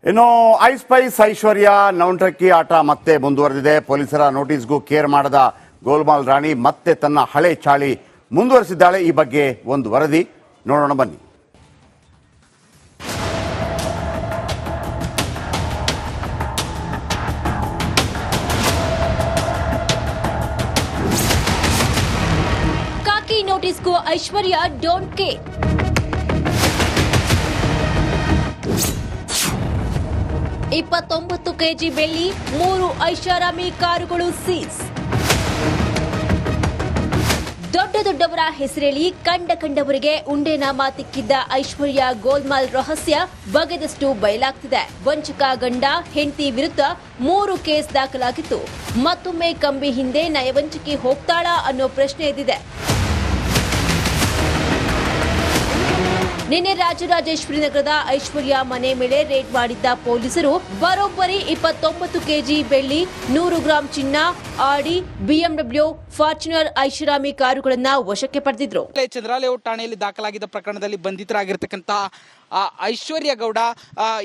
ಇನ್ನು ಐಸ್ಪೈಸ್ ಐಶ್ವರ್ಯ ನೌಂಟ್ರಕ್ಕಿ ಆಟ ಮತ್ತೆ ಮುಂದುವರೆದಿದೆ. ಪೊಲೀಸರ ನೋಟಿಸ್ಗೂ ಕೇರ್ ಮಾಡದ ಗೋಲ್ಮಾಲ್ ರಾಣಿ ಮತ್ತೆ ತನ್ನ ಹಳೆ ಚಾಳಿ ಮುಂದುವರೆಸಿದ್ದಾಳೆ. ಈ ಬಗ್ಗೆ ಒಂದು ವರದಿ ನೋಡೋಣ ಬನ್ನಿ. ಕಾಕಿ ನೋಟಿಸ್ಗೂ ಐಶ್ವರ್ಯ ಡೋಂಟ್ ಕೇರ್. 29 ಕೆಜಿ ಬೆಳ್ಳಿ, 3 ಐಷಾರಾಮಿ ಕಾರುಗಳು ಸೀಸ್. ದೊಡ್ಡವರ ಹೆಸರೇಳಿ ಕಂಡವರಿಗೆ ಉಂಡೆನ ಮಾತಿಕ್ಕಿದ್ದ ಐಶ್ವರ್ಯ ಗೋಲ್ಮಾಲ್ ರಹಸ್ಯ ಬಗೆದಷ್ಟು ಬಯಲಾಗ್ತಿದೆ. ವಂಚಕ ಗಂಡ ಹೆಂಡತಿ ವಿರುದ್ಧ 3 ಕೇಸ್ ದಾಖಲಾಗಿತ್ತು. ಮತ್ತೊಮ್ಮೆ ಕಂಬಿ ಹಿಂದೆ ನಯವಂಚಕಿ ಹೋಗ್ತಾಳಾ ಅನ್ನೋ ಪ್ರಶ್ನೆ ಎದ್ದಿದೆ. ನಿನ್ನೆ ರಾಜರಾಜೇಶ್ವರಿ ನಗರದ ಐಶ್ವರ್ಯ ಮನೆ ಮೇಲೆ ರೇಡ್ ಮಾಡಿದ್ದ ಪೊಲೀಸರು ಬರೋಬ್ಬರಿ 29 ಕೆಜಿ ಬೆಳ್ಳಿ, 100 ಗ್ರಾಂ ಚಿನ್ನ, ಆಡಿ, ಬಿಎಂಡಬ್ಲ್ಯೂ, ಫಾರ್ಚುನರ್ ಐಷಾರಾಮಿ ಕಾರುಗಳನ್ನ ವಶಕ್ಕೆ ಪಡೆದಿದ್ರು. ಚಂದ್ರಾಲೇಔಟ್ ಠಾಣೆಯಲ್ಲಿ ದಾಖಲಾಗಿದ್ದ ಪ್ರಕರಣದಲ್ಲಿ ಬಂಧಿತರಾಗಿರ್ತಕ್ಕಂಥ ಐಶ್ವರ್ಯ ಗೌಡ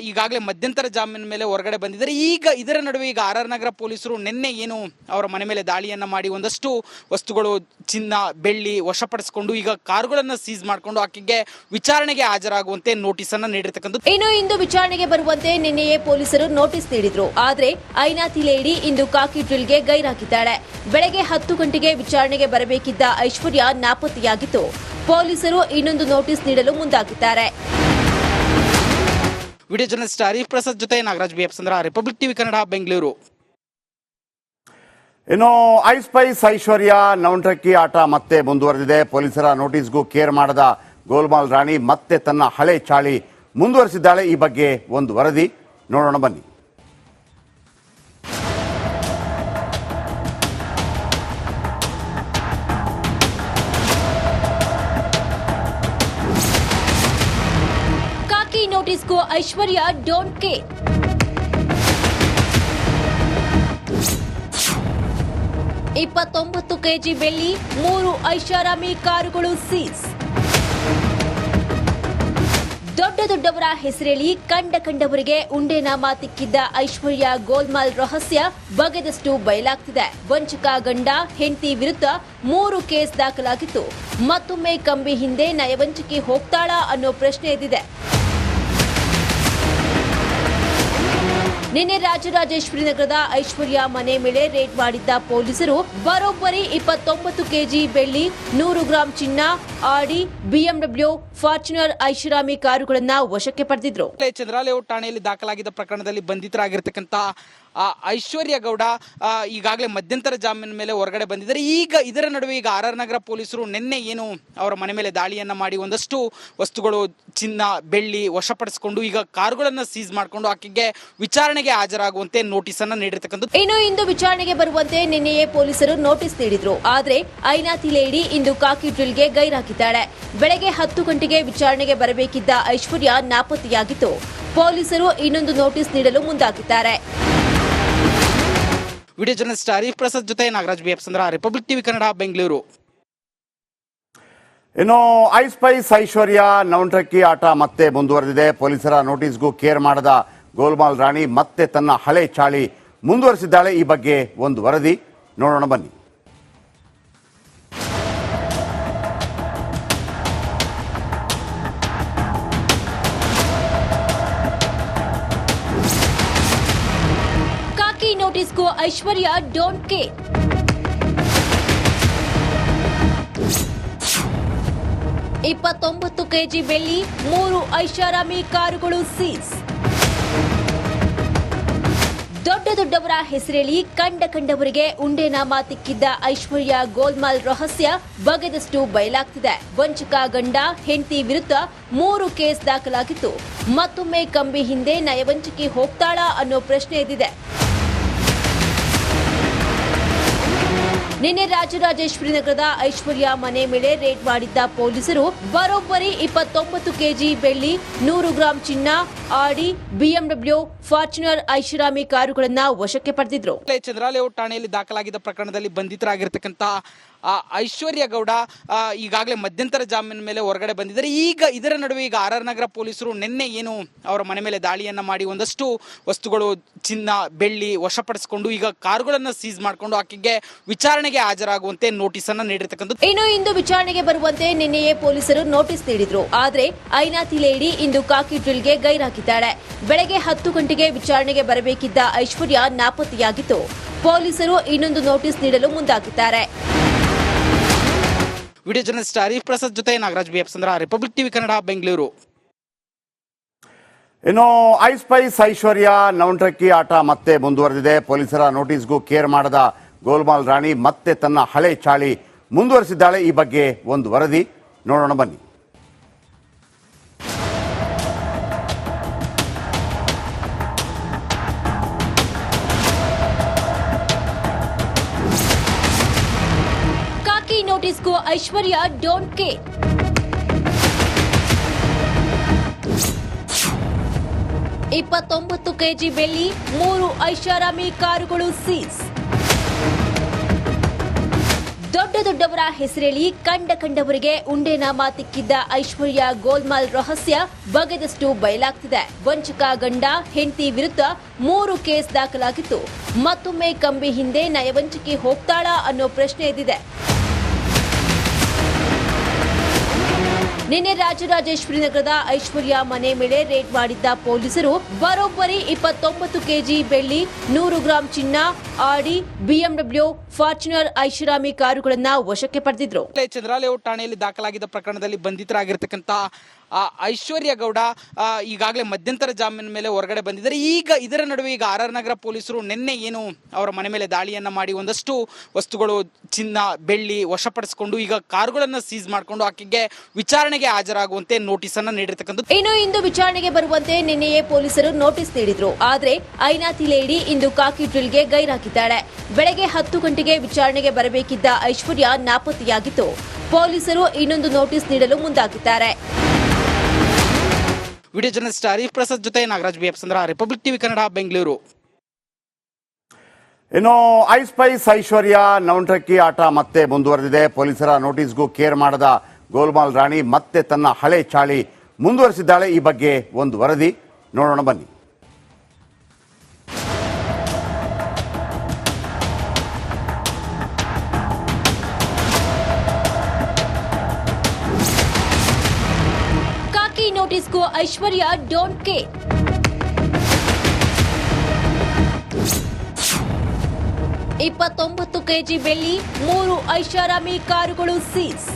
ಈಗಾಗಲೇ ಮಧ್ಯಂತರ ಜಾಮೀನು ಮೇಲೆ ಹೊರಗಡೆ ಬಂದಿದ್ದಾರೆ. ಈಗ ಇದರ ನಡುವೆ ಈಗ ಆರ್ ನಗರ ಪೊಲೀಸರು ನಿನ್ನೆ ಏನು ಅವರ ಮನೆ ಮೇಲೆ ದಾಳಿಯನ್ನ ಮಾಡಿ ಒಂದಷ್ಟು ವಸ್ತುಗಳು, ಚಿನ್ನ, ಬೆಳ್ಳಿ ವಶಪಡಿಸಿಕೊಂಡು ಈಗ ಕಾರುಗಳನ್ನು ಸೀಸ್ ಮಾಡಿಕೊಂಡು ಆಕೆಗೆ ವಿಚಾರಣೆಗೆ ಹಾಜರಾಗುವಂತೆ ನೋಟಿಸ್ ಅನ್ನ ನೀಡಿರ್ತಕ್ಕಂಥದ್ದು. ಇನ್ನು ಇಂದು ವಿಚಾರಣೆಗೆ ಬರುವಂತೆ ನಿನ್ನೆಯೇ ಪೊಲೀಸರು ನೋಟಿಸ್ ನೀಡಿದ್ರು. ಆದ್ರೆ ಐನಾತಿ ಲೇಡಿ ಇಂದು ಕಾಕಿ ಡ್ರಿಲ್ಗೆ ಗೈರಾಗಿದ್ದಾಳೆ. ಬೆಳಗ್ಗೆ 10 ಗಂಟೆಗೆ ವಿಚಾರಣೆಗೆ ಬರಬೇಕಿದ್ದ ಐಶ್ವರ್ಯ ನಾಪತ್ತೆಯಾಗಿತ್ತು. ಪೊಲೀಸರು ಇನ್ನೊಂದು ನೋಟಿಸ್ ನೀಡಲು ಮುಂದಾಗಿದ್ದಾರೆ. ವಿಡಿಯೋ ಜರ್ನಲಿಸ್ಟ್ ಹರೀಶ್ ಪ್ರಸಾದ್ ಜೊತೆ ನಾಗರಾಜ್ BF ಚಂದ್ರ, ರಿಪಬ್ಲಿಕ್ ಟಿವಿ ಕನ್ನಡ, ಬೆಂಗಳೂರು. ಇನ್ನು ಐಸ್ಪೈಸ್ ಐಶ್ವರ್ಯ ನೌಂಟ್ರಕ್ಕಿ ಆಟ ಮತ್ತೆ ಮುಂದುವರೆದಿದೆ. ಪೊಲೀಸರ ನೋಟಿಸ್ಗೂ ಕೇರ್ ಮಾಡದ ಗೋಲ್ಮಾಲ್ ರಾಣಿ ಮತ್ತೆ ತನ್ನ ಹಳೆ ಚಾಳಿ ಮುಂದುವರೆಸಿದ್ದಾಳೆ. ಈ ಬಗ್ಗೆ ಒಂದು ವರದಿ ನೋಡೋಣ ಬನ್ನಿ. ನೋಟಿಸ್ಗೂ ಐಶ್ವರ್ಯ ಡೋಂಟ್ ಕೇರ್. 29 ಕೆಜಿ ಬೆಳ್ಳಿ, 3 ಐಷಾರಾಮಿ ಕಾರುಗಳು ಸೀಸ್. ದೊಡ್ಡವರ ಹೆಸರೇಳಿ ಕಂಡವರಿಗೆ ಉಂಡೆನ ಮಾತಿಕ್ಕಿದ್ದ ಐಶ್ವರ್ಯ ಗೋಲ್ಮಾಲ್ ರಹಸ್ಯ ಬಗೆದಷ್ಟು ಬಯಲಾಗ್ತಿದೆ. ವಂಚಕ ಗಂಡ ಹೆಂಡತಿ ವಿರುದ್ಧ 3 ಕೇಸ್ ದಾಖಲಾಗಿತ್ತು. ಮತ್ತೊಮ್ಮೆ ಕಂಬಿ ಹಿಂದೆ ನಯವಂಚಕಿ ಹೋಗ್ತಾಳಾ ಅನ್ನೋ ಪ್ರಶ್ನೆ ಎದ್ದಿದೆ. ನಿನ್ನೆ ರಾಜರಾಜೇಶ್ವರಿ ನಗರದ ಐಶ್ವರ್ಯ ಮನೆ ಮೇಲೆ ರೇಡ್ ಮಾಡಿದ್ದ ಪೊಲೀಸರು ಬರೋಬ್ಬರಿ 29 ಕೆಜಿ ಬೆಳ್ಳಿ, 100 ಗ್ರಾಂ ಚಿನ್ನ, ಆಡಿ, ಬಿಎಂಡಬ್ಲ್ಯೂ, ಫಾರ್ಚುನರ್ ಐಷಾರಾಮಿ ಕಾರುಗಳನ್ನ ವಶಕ್ಕೆ ಪಡೆದಿದ್ರು. ಚಂದ್ರಾಲೇಔಟ್ ಠಾಣೆಯಲ್ಲಿ ದಾಖಲಾಗಿದ್ದ ಪ್ರಕರಣದಲ್ಲಿ ಬಂಧಿತರಾಗಿರ್ತಕ್ಕಂಥ ಐಶ್ವರ್ಯ ಗೌಡ ಈಗಾಗಲೇ ಮಧ್ಯಂತರ ಜಾಮೀನು ಮೇಲೆ ಹೊರಗಡೆ ಬಂದಿದ್ದಾರೆ. ಈಗ ಇದರ ನಡುವೆ ಈಗ ಆರ್ ನಗರ ಪೊಲೀಸರು ನಿನ್ನೆ ಏನು ಅವರ ಮನೆ ಮೇಲೆ ದಾಳಿಯನ್ನ ಮಾಡಿ ಒಂದಷ್ಟು ವಸ್ತುಗಳು, ಚಿನ್ನ, ಬೆಳ್ಳಿ ವಶಪಡಿಸಿಕೊಂಡು ಈಗ ಕಾರುಗಳನ್ನು ಸೀಸ್ ಮಾಡಿಕೊಂಡು ಆಕೆಗೆ ವಿಚಾರಣೆಗೆ ಹಾಜರಾಗುವಂತೆ ನೋಟಿಸ್ ಅನ್ನ ನೀಡಿರ್ತಕ್ಕಂಥದ್ದು. ಇನ್ನು ಇಂದು ವಿಚಾರಣೆಗೆ ಬರುವಂತೆ ನಿನ್ನೆಯೇ ಪೊಲೀಸರು ನೋಟಿಸ್ ನೀಡಿದ್ರು. ಆದ್ರೆ ಐನಾತಿ ಲೇಡಿ ಇಂದು ಕಾಕಿ ಡ್ರಿಲ್ಗೆ ಗೈರಾಗಿದ್ದಾಳೆ. ಬೆಳಗ್ಗೆ 10 ಗಂಟೆಗೆ ವಿಚಾರಣೆಗೆ ಬರಬೇಕಿದ್ದ ಐಶ್ವರ್ಯ ನಾಪತ್ತೆಯಾಗಿತ್ತು. ಪೊಲೀಸರು ಇನ್ನೊಂದು ನೋಟಿಸ್ ನೀಡಲು ಮುಂದಾಗಿದ್ದಾರೆ. ವಿಡಿಯೋ ಜರ್ನಲಿಸ್ಟ್ ಹರೀಶ್ ಪ್ರಸಾದ್ ಜೊತೆ ನಾಗರಾಜ್ BF ಚಂದ್ರ, ರಿಪಬ್ಲಿಕ್ ಟಿವಿ ಕನ್ನಡ, ಬೆಂಗಳೂರು. ಇನ್ನು ಐಸ್ಪೈಸ್ ಐಶ್ವರ್ಯ ನೌಂಟ್ರಕ್ಕಿ ಆಟ ಮತ್ತೆ ಮುಂದುವರೆದಿದೆ. ಪೊಲೀಸರ ನೋಟಿಸ್ಗೂ ಕೇರ್ ಮಾಡದ ಗೋಲ್ಮಾಲ್ ರಾಣಿ ಮತ್ತೆ ತನ್ನ ಹಳೆ ಚಾಳಿ ಮುಂದುವರೆಸಿದ್ದಾಳೆ. ಈ ಬಗ್ಗೆ ಒಂದು ವರದಿ ನೋಡೋಣ ಬನ್ನಿ. ಕಾಕಿ ನೋಟಿಸ್ಗೂ ಐಶ್ವರ್ಯ ಡೋಂಟ್ ಕೇರ್. 29 ಕೆಜಿ ಬೆಳ್ಳಿ, 3 ಐಷಾರಾಮಿ ಕಾರುಗಳು ಸೀಸ್. ದೊಡ್ಡವರ ಹೆಸರೇಳಿ ಕಂಡವರಿಗೆ ಉಂಡೆನ ಮಾತಿಕ್ಕಿದ್ದ ಐಶ್ವರ್ಯ ಗೋಲ್ಮಾಲ್ ರಹಸ್ಯ ಬಗೆದಷ್ಟು ಬಯಲಾಗ್ತಿದೆ. ವಂಚಕ ಗಂಡ ಹೆಂಡತಿ ವಿರುದ್ಧ 3 ಕೇಸ್ ದಾಖಲಾಗಿತ್ತು. ಮತ್ತೊಮ್ಮೆ ಕಂಬಿ ಹಿಂದೆ ನಯವಂಚಕಿ ಹೋಗ್ತಾಳಾ ಅನ್ನೋ ಪ್ರಶ್ನೆ ಎದ್ದಿದೆ. ನಿನ್ನೆ ರಾಜರಾಜೇಶ್ವರಿ ನಗರದ ಐಶ್ವರ್ಯ ಮನೆ ಮೇಲೆ ರೇಡ್ ಮಾಡಿದ್ದ ಪೊಲೀಸರು ಬರೋಬ್ಬರಿ 29 ಕೆಜಿ ಬೆಳ್ಳಿ, 100 ಗ್ರಾಂ ಚಿನ್ನ, ಆಡಿ, ಬಿಎಂಡಬ್ಲ್ಯೂ, ಫಾರ್ಚುನರ್ ಐಷಾರಾಮಿ ಕಾರುಗಳನ್ನ ವಶಕ್ಕೆ ಪಡೆದಿದ್ರು. ಚಂದ್ರಾಲೇಔಟ್ ಠಾಣೆಯಲ್ಲಿ ದಾಖಲಾಗಿದ್ದ ಪ್ರಕರಣದಲ್ಲಿ ಬಂಧಿತರಾಗಿರ್ತಕ್ಕಂಥ ಐಶ್ವರ್ಯ ಗೌಡ ಈಗಾಗಲೇ ಮಧ್ಯಂತರ ಜಾಮೀನು ಮೇಲೆ ಹೊರಗಡೆ ಬಂದಿದ್ದಾರೆ. ಈಗ ಇದರ ನಡುವೆ ಈಗ ಆರ್ ನಗರ ಪೊಲೀಸರು ನಿನ್ನೆ ಏನು ಅವರ ಮನೆ ಮೇಲೆ ದಾಳಿಯನ್ನ ಮಾಡಿ ಒಂದಷ್ಟು ವಸ್ತುಗಳು, ಚಿನ್ನ, ಬೆಳ್ಳಿ ವಶಪಡಿಸಿಕೊಂಡು ಈಗ ಕಾರುಗಳನ್ನು ಸೀಸ್ ಮಾಡಿಕೊಂಡು ಆಕೆಗೆ ವಿಚಾರಣೆಗೆ ಹಾಜರಾಗುವಂತೆ ನೋಟಿಸ್ ಅನ್ನ ನೀಡಿರ್ತಕ್ಕಂಥದ್ದು. ಇನ್ನು ಇಂದು ವಿಚಾರಣೆಗೆ ಬರುವಂತೆ ನಿನ್ನೆಯೇ ಪೊಲೀಸರು ನೋಟಿಸ್ ನೀಡಿದ್ರು. ಆದ್ರೆ ಐನಾತಿ ಲೇಡಿ ಇಂದು ಕಾಕಿ ಡ್ರಿಲ್ಗೆ ಗೈರಾಗಿದ್ದಾಳೆ. ಬೆಳಗ್ಗೆ 10 ಗಂಟೆಗೆ ವಿಚಾರಣೆಗೆ ಬರಬೇಕಿದ್ದ ಐಶ್ವರ್ಯ ನಾಪತ್ತೆಯಾಗಿತ್ತು. ಪೊಲೀಸರು ಇನ್ನೊಂದು ನೋಟಿಸ್ ನೀಡಲು ಮುಂದಾಗಿದ್ದಾರೆ. ವಿಡಿಯೋ ಜರ್ನಲಿಸ್ಟ್ ಹರೀಶ್ ಪ್ರಸಾದ್ ಜೊತೆ ನಾಗರಾಜ್ BF ಚಂದ್ರ, ರಿಪಬ್ಲಿಕ್ ಟಿವಿ ಕನ್ನಡ, ಬೆಂಗಳೂರು. ಇನ್ನು ಐಸ್ಪೈಸ್ ಐಶ್ವರ್ಯ ನೌಂಟ್ರಕ್ಕಿ ಆಟ ಮತ್ತೆ ಮುಂದುವರೆದಿದೆ. ಪೊಲೀಸರ ನೋಟಿಸ್ಗೂ ಕೇರ್ ಮಾಡದ ಗೋಲ್ಮಾಲ್ ರಾಣಿ ಮತ್ತೆ ತನ್ನ ಹಳೆ ಚಾಳಿ ಮುಂದುವರೆಸಿದ್ದಾಳೆ. ಈ ಬಗ್ಗೆ ಒಂದು ವರದಿ ನೋಡೋಣ ಬನ್ನಿ. ಕಾಕಿ ನೋಟಿಸ್ಗೂ ಐಶ್ವರ್ಯ ಡೋಂಟ್ ಕೇರ್. $29 kg ಬೆಳ್ಳಿ, 3 ಐಷಾರಾಮಿ ಕಾರುಗಳು ಸೀಸ್. ದೊಡ್ಡವರ ಹೆಸರೇಳಿ ಕಂಡವರಿಗೆ ಉಂಡೆನ ಮಾತಿಕ್ಕಿದ್ದ ಐಶ್ವರ್ಯ ಗೋಲ್ಮಾಲ್ ರಹಸ್ಯ ಬಗೆದಷ್ಟು ಬಯಲಾಗ್ತಿದೆ. ವಂಚಕ ಗಂಡ ಹೆಂಡತಿ ವಿರುದ್ಧ 3 ಕೇಸ್ ದಾಖಲಾಗಿತ್ತು. ಮತ್ತೊಮ್ಮೆ ಕಂಬಿ ಹಿಂದೆ ನಯವಂಚಿಕೆ ಹೋಗ್ತಾಳಾ ಅನ್ನೋ ಪ್ರಶ್ನೆ ಎದ್ದಿದೆ. ನಿನ್ನೆ ರಾಜರಾಜೇಶ್ವರಿ ನಗರದ ಐಶ್ವರ್ಯ ಮನೆ ಮೇಲೆ ರೇಡ್ ಮಾಡಿದ್ದ ಪೊಲೀಸರು ಬರೋಬ್ಬರಿ 29 kg ಬೆಳ್ಳಿ, 100 ಗ್ರಾಂ ಚಿನ್ನ, ಆಡಿ, BMW, ಫಾರ್ಚುನರ್ ಐಷಾರಾಮಿ ಕಾರುಗಳನ್ನ ವಶಕ್ಕೆ ಪಡೆದಿದ್ರು. ಚಂದ್ರಲೇಔಟ್ ಠಾಣೆಯಲ್ಲಿ ದಾಖಲಾಗಿದ್ದ ಪ್ರಕರಣದಲ್ಲಿ ಬಂಧಿತರಾಗಿರ್ತಕ್ಕಂಥ ಐಶ್ವರ್ಯ ಗೌಡ ಈಗಾಗಲೇ ಮಧ್ಯಂತರ ಜಾಮೀನು ಮೇಲೆ ಹೊರಗಡೆ ಬಂದಿದ್ದಾರೆ. ಈಗ ಇದರ ನಡುವೆ ಈಗ ಆರ್ ನಗರ ಪೊಲೀಸರು ನಿನ್ನೆ ಏನು ಅವರ ಮನೆ ಮೇಲೆ ದಾಳಿಯನ್ನ ಮಾಡಿ ಒಂದಷ್ಟು ವಸ್ತುಗಳು, ಚಿನ್ನ, ಬೆಳ್ಳಿ ವಶಪಡಿಸಿಕೊಂಡು ಈಗ ಕಾರುಗಳನ್ನು ಸೀಸ್ ಮಾಡಿಕೊಂಡು ಆಕೆಗೆ ವಿಚಾರಣೆಗೆ ಹಾಜರಾಗುವಂತೆ ನೋಟಿಸ್ ಅನ್ನ ನೀಡಿರ್ತಕ್ಕಂಥದ್ದು. ಇನ್ನು ಇಂದು ವಿಚಾರಣೆಗೆ ಬರುವಂತೆ ನಿನ್ನೆಯೇ ಪೊಲೀಸರು ನೋಟಿಸ್ ನೀಡಿದ್ರು. ಆದ್ರೆ ಐನಾತಿ ಲೇಡಿ ಇಂದು ಕಾಕಿ ಡ್ರಿಲ್ಗೆ ಗೈರಾಗಿದ್ದಾಳೆ. ಬೆಳಗ್ಗೆ 10 ಗಂಟೆಗೆ ವಿಚಾರಣೆಗೆ ಬರಬೇಕಿದ್ದ ಐಶ್ವರ್ಯ ನಾಪತ್ತೆಯಾಗಿತ್ತು. ಪೊಲೀಸರು ಇನ್ನೊಂದು ನೋಟಿಸ್ ನೀಡಲು ಮುಂದಾಗಿದ್ದಾರೆ. ವಿಡಿಯೋ ಜರ್ನಲಿಸ್ಟ್ ಹರೀಶ್ ಪ್ರಸಾದ್ ಜೊತೆ ನಾಗರಾಜ್ BF ಚಂದ್ರ, ರಿಪಬ್ಲಿಕ್ ಟಿವಿ ಕನ್ನಡ, ಬೆಂಗಳೂರು. ಇನ್ನು ಐಸ್ಪೈಸ್ ಐಶ್ವರ್ಯ ನೌಂಟ್ರಕ್ಕಿ ಆಟ ಮತ್ತೆ ಮುಂದುವರೆದಿದೆ. ಪೊಲೀಸರ ನೋಟಿಸ್ಗೂ ಕೇರ್ ಮಾಡದ ಗೋಲ್ಮಾಲ್ ರಾಣಿ ಮತ್ತೆ ತನ್ನ ಹಳೆ ಚಾಳಿ ಮುಂದುವರೆಸಿದ್ದಾಳೆ. ಈ ಬಗ್ಗೆ ಒಂದು ವರದಿ ನೋಡೋಣ ಬನ್ನಿ. ಕಾಕಿ ನೋಟಿಸ್ಗೂ ಐಶ್ವರ್ಯ ಡೋಂಟ್ ಕೇರ್. $29 kg ಬೆಳ್ಳಿ, 3 ಐಷಾರಾಮಿ ಕಾರುಗಳು ಸೀಸ್.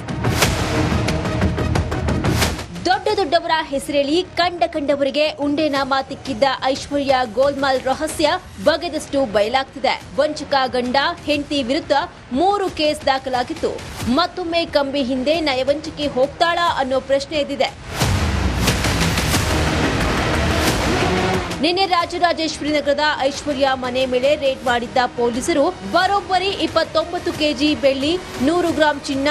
ದೊಡ್ಡವರ ಹೆಸರೇಳಿ ಕಂಡವರಿಗೆ ಉಂಡೆನ ಮಾತಿಕ್ಕಿದ್ದ ಐಶ್ವರ್ಯ ಗೋಲ್ಮಾಲ್ ರಹಸ್ಯ ಬಗೆದಷ್ಟು ಬಯಲಾಗ್ತಿದೆ. ವಂಚಕ ಗಂಡ ಹೆಂಡತಿ ವಿರುದ್ಧ 3 ಕೇಸ್ ದಾಖಲಾಗಿತ್ತು. ಮತ್ತೊಮ್ಮೆ ಕಂಬಿ ಹಿಂದೆ ನಯವಂಚಿಕೆ ಹೋಗ್ತಾಳಾ ಅನ್ನೋ ಪ್ರಶ್ನೆ ಎದ್ದಿದೆ. ನಿನ್ನೆ ರಾಜರಾಜೇಶ್ವರಿ ನಗರದ ಐಶ್ವರ್ಯ ಮನೆ ಮೇಲೆ ರೇಡ್ ಮಾಡಿದ್ದ ಪೊಲೀಸರು ಬರೋಬ್ಬರಿ 29 kg ಬೆಳ್ಳಿ, 100 ಗ್ರಾಂ ಚಿನ್ನ,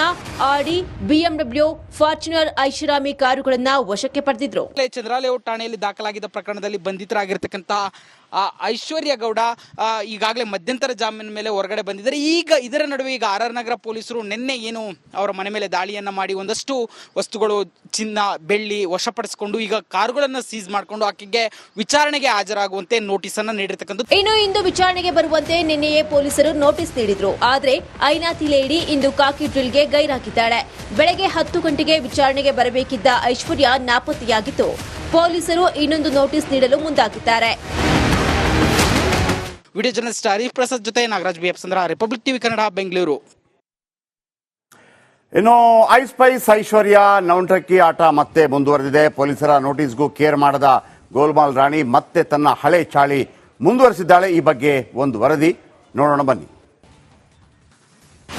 ಆಡಿ, BMW, ಫಾರ್ಚುನರ್ ಐಷಾರಾಮಿ ಕಾರುಗಳನ್ನ ವಶಕ್ಕೆ ಪಡೆದಿದ್ರು. ಚಂದ್ರಲೇಔಟ್ ಠಾಣೆಯಲ್ಲಿ ದಾಖಲಾಗಿದ್ದ ಪ್ರಕರಣದಲ್ಲಿ ಬಂಧಿತರಾಗಿರ್ತಕ್ಕಂಥ ಐಶ್ವರ್ಯ ಗೌಡ ಈಗಾಗಲೇ ಮಧ್ಯಂತರ ಜಾಮೀನು ಮೇಲೆ ಹೊರಗಡೆ ಬಂದಿದ್ದಾರೆ. ಈಗ ಇದರ ನಡುವೆ ಈಗ ಆರ್ ನಗರ ಪೊಲೀಸರು ನಿನ್ನೆ ಏನು ಅವರ ಮನೆ ಮೇಲೆ ದಾಳಿಯನ್ನ ಮಾಡಿ ಒಂದಷ್ಟು ವಸ್ತುಗಳು, ಚಿನ್ನ, ಬೆಳ್ಳಿ ವಶಪಡಿಸಿಕೊಂಡು ಈಗ ಕಾರುಗಳನ್ನು ಸೀಸ್ ಮಾಡಿಕೊಂಡು ಆಕೆಗೆ ವಿಚಾರಣೆಗೆ ಹಾಜರಾಗುವಂತೆ ನೋಟಿಸ್ ಅನ್ನ ನೀಡಿರ್ತಕ್ಕಂಥದ್ದು. ಇನ್ನು ಇಂದು ವಿಚಾರಣೆಗೆ ಬರುವಂತೆ ನಿನ್ನೆಯೇ ಪೊಲೀಸರು ನೋಟಿಸ್ ನೀಡಿದ್ರು. ಆದ್ರೆ ಐನಾತಿ ಲೇಡಿ ಇಂದು ಕಾಕಿ ಡ್ರಿಲ್ಗೆ ಗೈರಾಗಿದ್ದಾಳೆ. ಬೆಳಗ್ಗೆ 10 ಗಂಟೆಗೆ ವಿಚಾರಣೆಗೆ ಬರಬೇಕಿದ್ದ ಐಶ್ವರ್ಯ ನಾಪತ್ತೆಯಾಗಿತ್ತು. ಪೊಲೀಸರು ಇನ್ನೊಂದು ನೋಟಿಸ್ ನೀಡಲು ಮುಂದಾಗಿದ್ದಾರೆ. ವಿಡಿಯೋ ಜರ್ನಲಿಸ್ಟ್ ಹರೀಶ್ ಪ್ರಸಾದ್ ಜೊತೆ ನಾಗರಾಜ್ BF ಚಂದ್ರ, ರಿಪಬ್ಲಿಕ್ ಟಿವಿ ಕನ್ನಡ, ಬೆಂಗಳೂರು. ಇನ್ನು ಐಸ್ಪೈಸ್ ಐಶ್ವರ್ಯ ನೌಂಟ್ರಕ್ಕಿ ಆಟ ಮತ್ತೆ ಮುಂದುವರೆದಿದೆ. ಪೊಲೀಸರ ನೋಟಿಸ್ಗೂ ಕೇರ್ ಮಾಡದ ಗೋಲ್ಮಾಲ್ ರಾಣಿ ಮತ್ತೆ ತನ್ನ ಹಳೆ ಚಾಳಿ ಮುಂದುವರೆಸಿದ್ದಾಳೆ. ಈ ಬಗ್ಗೆ ಒಂದು ವರದಿ ನೋಡೋಣ ಬನ್ನಿ.